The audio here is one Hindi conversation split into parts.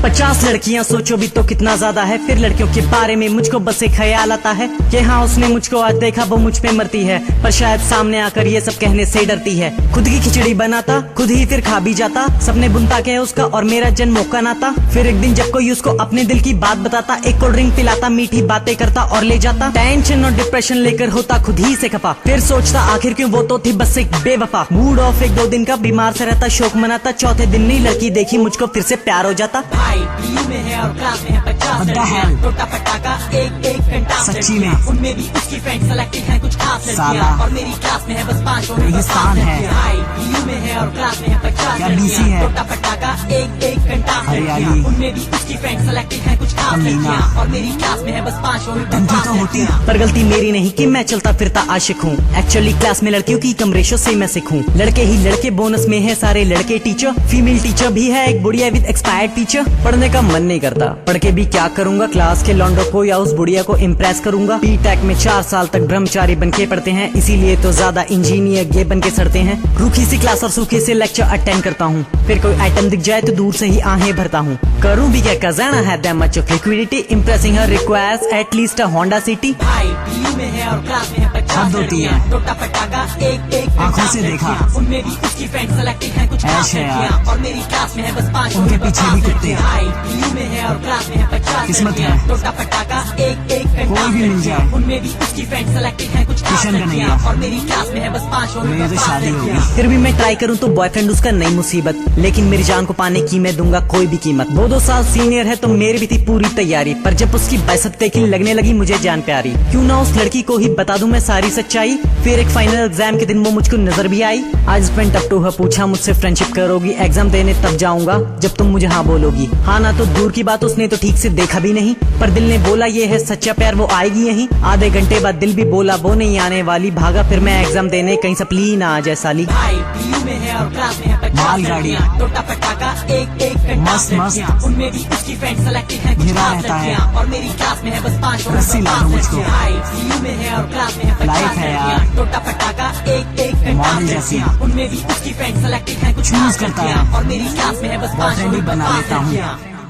50 लड़कियां सोचो भी तो कितना ज्यादा है। फिर लड़कियों के बारे में मुझको बस एक ख्याल आता है कि हाँ उसने मुझको आज देखा वो मुझ पे मरती है, पर शायद सामने आकर ये सब कहने से डरती है। खुद की खिचड़ी बनाता खुद ही फिर खा भी जाता, सपने बुनता क्या है उसका और मेरा जन्म मौका नाता। फिर एक दिन जब कोई उसको अपने दिल की बात बताता, एक कोल्ड ड्रिंक पिलाता, मीठी बातें करता और ले जाता। टेंशन और डिप्रेशन लेकर होता खुद ही से खपा, फिर सोचता आखिर क्यों वो तो थी बस एक बेवफा। मूड ऑफ 1-2 दिन का, बीमार से रहता, शौक मनाता, चौथे दिन नहीं लड़की देखी मुझको फिर से प्यार हो जाता। भाई पीयू में है और क्लास में है 50 लड़कियां, टोटा पटाखा एक घंटा सच्ची में उनमें भी उसकी फ्रेंड सेलेक्टेड है कुछ खास लड़कियां, और मेरी क्लास में है बस 5 रेगिस्तान है। भाई पीयू में है और क्लास में है 50 लड़कियां, टोटा पटाखा एक घंटा हरियाली, उनमें भी उसकी फ्रेंड सेलेक्टेड है कुछ खास लड़कियां, और मेरी क्लास में है बस 5 तो होती है। पर गलती मेरी नहीं कि मैं चलता फिरता आशिक हूँ, एक्चुअली क्लास में लड़कियों की कम रेशो से मैं सीखूं। लड़के ही लड़के बोनस में है सारे लड़के टीचर, फीमेल टीचर भी है एक बुढ़िया विद एक्सपायर्ड टीचर। पढ़ने का मन नहीं करता, पढ़ के भी क्या करूंगा, क्लास के लॉन्डो को या उस बुढ़िया को इम्प्रेस करूंगा। बीटेक में 4 साल तक ब्रह्मचारी बन के पढ़ते हैं, इसीलिए तो ज्यादा इंजीनियर गे बन के सड़ते हैं। रूखी सी क्लास और सूखे से लेक्चर अटेंड करता हूँ, फिर कोई आइटम दिख जाए तो दूर से ही आहें भरता हूँ। करूँ भी क्या खजाना है that much of liquidity, impressing her requires at least a Honda city. भाई पीयू में है और क्लास में है 50 लड़कियां, टोटा पटाखा एक आंखों से देखा, उनमें भी उसकी फ्रेंड सेलेक्टेड है कुछ खास ऐश है यार। लड़कियां, और मेरी क्लास में है बस 5 उनके पीछे भी कुत्ते। भाई पीयू में है और क्लास में है 50 किस्मत लड़कियां, है। टोटा पटाखा एक घंटा कोई भी मिल जाए, उनमें भी उसकी फ्रेंड सेलेक्टेड है कुछ खास किशन का नहीं लड़कियां, है। और मेरी क्लास में है बस 5 मेरी तो शादी होगी। फिर भी मैं ट्राई करूँ तो बॉयफ्रेंड उसका नई मुसीबत, लेकिन मेरी जान को पाने की मैं दूंगा कोई भी कीमत। वो 2 साल सीनियर है तो मेरी भी थी पूरी तैयारी, पर जब उसकी बाइसेप देखी लगने लगी मुझे जान प्यारी। क्यों ना उस लड़की को ही बता दूं मैं सारी सच्चाई। फिर एक फाइनल एग्जाम के दिन वो मुझको नजर भी आई, आज वेंट अप टू हर, पूछा मुझसे फ्रेंडशिप करोगी, एग्जाम देने तब जाऊंगा जब तुम मुझे हाँ बोलोगी। हाँ ना तो दूर की बात उसने तो ठीक से देखा भी नहीं, पर दिल ने बोला ये है सच्चा प्यार वो आएगी यहीं। आधे घंटे बाद दिल भी बोला वो नहीं आने वाली, भागा फिर मैं एग्जाम देने कहीं सप्ली ना आ जाए साली। भाई पीयू में है और क्लास में है 50 मालगाड़ी, टोटा पटाखा एक घंटा मस्त मस्त, उनमें भी उसकी फ्रेंड सेलेक्टेड है कुछ घिरा खास रहता है। लड़कियां, और मेरी क्लास में है बस 5 रस्सी ला दो मुझको। भाई पीयू में है और क्लास में है लाइफ 50 है यार। लड़कियां, टोटा पटाखा एक घंटा मॉडल जैसी, उनमें भी उसकी फ्रेंड सेलेक्टेड है कुछ चूज खास करता लड़कियां, है। और मेरी क्लास में है बस 5 बॉयफ्रेंड ही बना लेता हूँ।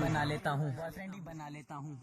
बना लेता हूँ।